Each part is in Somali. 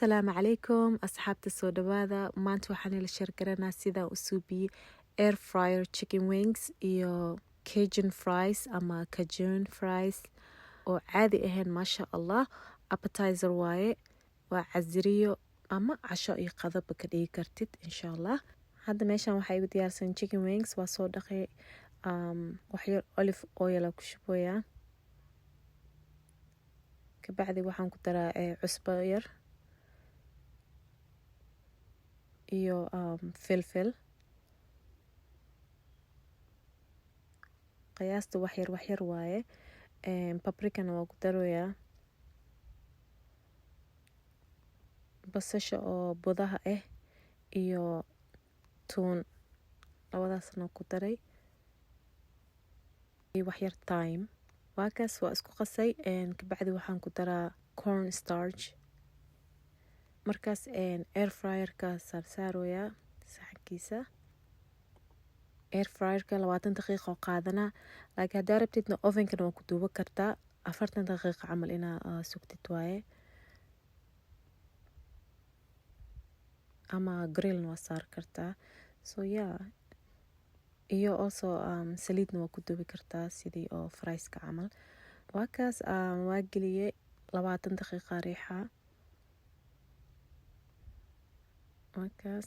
السلام عليكم أصحابتي السوداء maanta waxaan ila share garanaa sidaan u suubiye air fryer chicken wings iyo Cajun fries ama Cajun fries oo caadi ahayn maasha Allah appetizer waaye waa casriyo ama casho iyo qadaba ka dhigi kartid insha Allah hadda meeshan waxaa igu diyaarsan chicken wings waa soo dhaqay wax yar olive oil ku shubaya kabacdi waxaan ku daraa cusbo yar iyo filfil qiyaasta wax yar waaye paprikana waa ku daroyaa basasha oo budaha ah iyo tuun labadaasna ku daray iyo wax yar thyme waakaas waa isku qasay kabacdi waxaan ku daraa corn starch markaas air fryerka saarsaarooyaa saxankiisa air fryerka 20 daqiiqo qaadana laakiin hadaa rabtidna ovenkana waa ku duuba kartaa 40 daqiiqo camal inaa sugtid waaye ama grillna waa saar kartaa so yeah iyo also saliidna waa ku duubi kartaa sidii oo frieska camal waakaas waa geliyay 20 daqiiqo riixa waakaas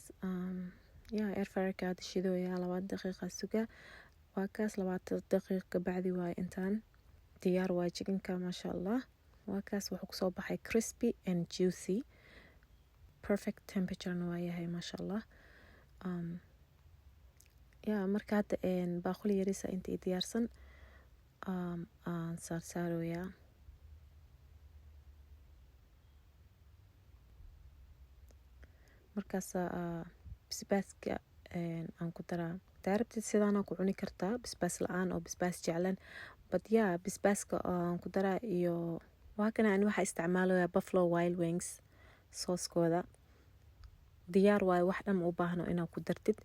air fryerka aad shidooyaa 20 daqiiqo suga waakaas 20 daqiiqo bacdi waa intaan diyaar waa chickenka masha Allah waakaas wuxuu kusoo baxay crispy and juicy perfect temperature waa yahay masha Allah marka hadda baaquli yarisa inta diyaarsan aan saarsaarooyaa markaas basbaaska aan ku daraa daarabtid sidaana ku cuni kartaa basbaas la'aan oo basbaas jeclan but basbaaska aan ku daraa iyo waa kana aan waxa isticmaalayaa buffalo wild wings sooskooda diyaar waaye wax dhan u baahno inaad ku dartid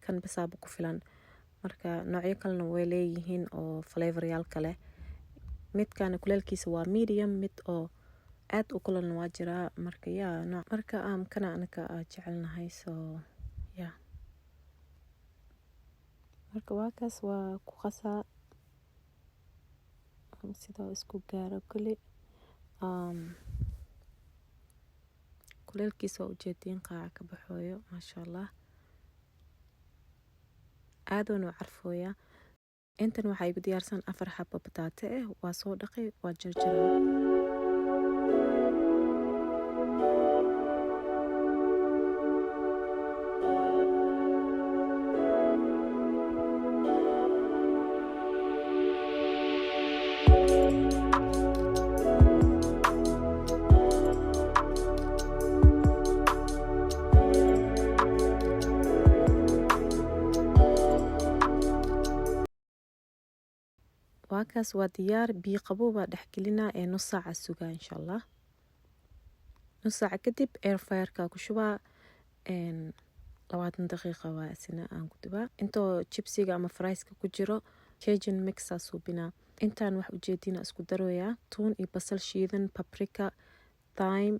kan basaaba ku filan marka noocyo kalena way leeyihiin oo flavoryaal kale midkana kuleelkiisa waa medium mid oo aad u kulan waa jiraa marka marka kana anaka jecelnahay so marka waakaas waa ku qasaa sida isku gaaro kuli kuleelkiisa waa ujeediin qaaca ka baxooyo masha Allah aaduna carfooya intan waxaa igu diyaarsan 4 xabo bataate waa soo dhaqay waa jarjaray waakaas waa diyaar biyo qabow baa dhex gelinaa nus saaca sugaa insha Allah nus saaca kadib air fryerka ku shubaa 20 daqiiqo waa isna aan ku dubaa intoo chipsiga ama frieska ku jiro Cajun mix suubina intaan wax ujeedina isku darooyaa tuun iyo basal shiidan paprika thyme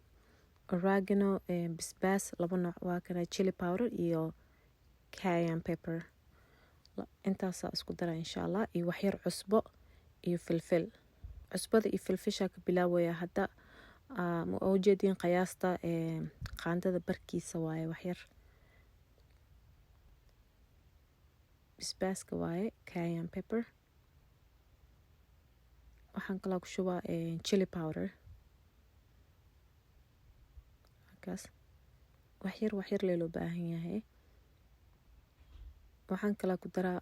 oregano basbaas laba nooc waa kana chili powder iyo cayenne pepper intaas isku dara insha Allah iyo wax yar cusbo iyo filfil cusbada iyo filfisha ka bilaawaya hadda ma ujeedin qiyaasta qaandada barkiisa waaye wax yar basbaaska waaye cayenne pepper waxaan kala ku shubaa chili powder kaas wax yar loo baahan yahay waxaan kala ku daraa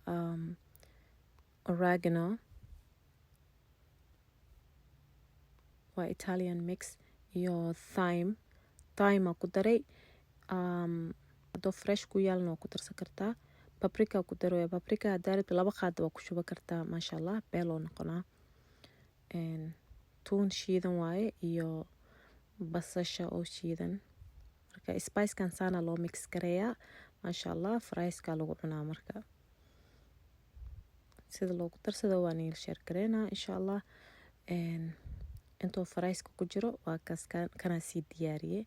oregano waa Italian mix iyo thyme ku daray do fresh ku yaalna ku darsan kartaa paprika ku daroya paprika daarad 2 qaad waa ku shuba kartaa masha Allah beelo noqonaa tuun shiidan waaye iyo basasha oo shiidan marka spice kan sana loo mix gareeyaa masha Allah frieska lagu cunaa marka sida loogu darsado waa niil share gareena insha Allah intoo frieska ku jiro waa kaas kana sii diyaariyay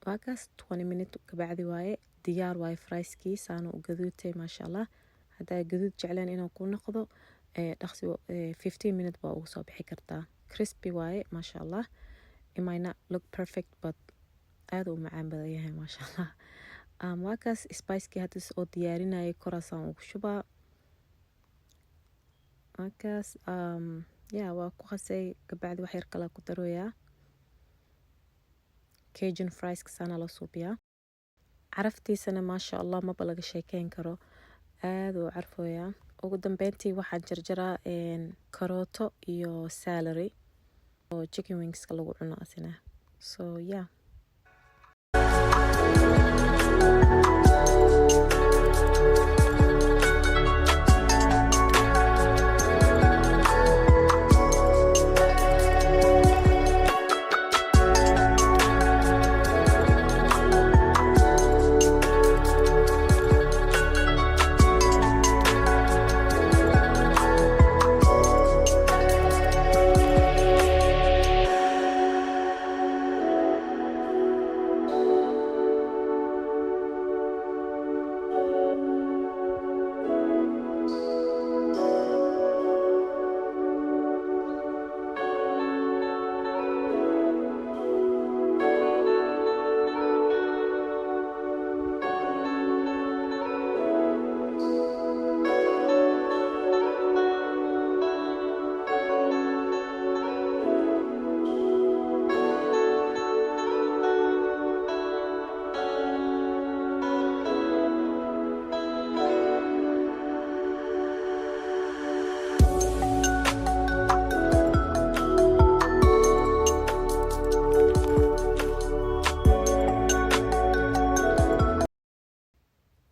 waa kaas 20 minute kabacdi waaye diyaar waaye fraiskii saana u gaduutay maasha allah. haddaa gaduud jecleen inuu ku noqdo dhaqsi 15 minute baa ugu soo bixi kartaa. crispy waaye maasha allah. It might not look perfect but aad u macaan badan yahay maasha allah. waa kaas spicekii hadda oo diyaarinayay koraasaan ugu shubaa. waa kaas waa ku qasay kabacdi wax yar kale ku daroyaa. Cajun fries sana la suubiyaa. caraftiisana maasha allah maba laga sheekeyn karo, aad u carfooyaa. ugu dambeyntii waxaan jarjaraa karooto iyo celery oo chicken wingska lagu cuno asina. So yeah.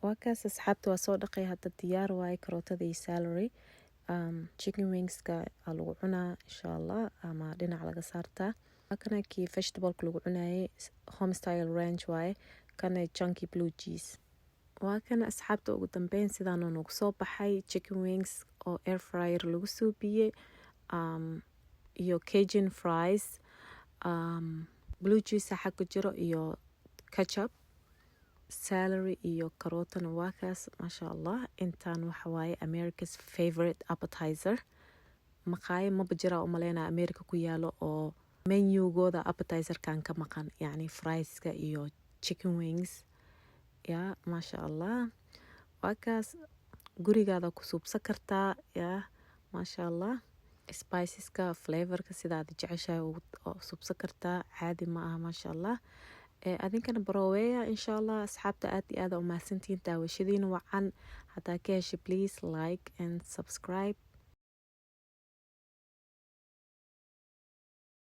waa kaas asxaabta waa soo dhaqay hadda diyaar waaye karootada iyo celery. chicken wingska lagu cunaa insha allah ama dhinac laga saartaa. kana kii vegetableka lagu cunayay home style ranch waaye, kana chunky blue cheese. waa kana asxaabta ugu dambeyn sidaanoo nagu soo baxay chicken wings oo air fryer lagu suubiyey iyo Cajun fries, blue cheese xag ku jiro iyo ketchup, celery iyo karootana waa kaas maasha allah. intaan waxa waaye America's favorite appetizer. maqaayo maba jiraa u maleynaa America ku yaalo oo menugooda appetizerkan ka maqan, yacni frieska iyo chicken wings. ya maasha allah. waa kaas gurigaada ku suubsan kartaa. ya maasha allah. spiceska flavorka sidaad jeceshahay oo suubsan kartaa, caadi ma aha maasha allah. adinkana baroweya insha allah. asxaabta aad iyo aad u mahadsantihiin daawashadiina wacan. haddaa ka heshay please like and subscribe.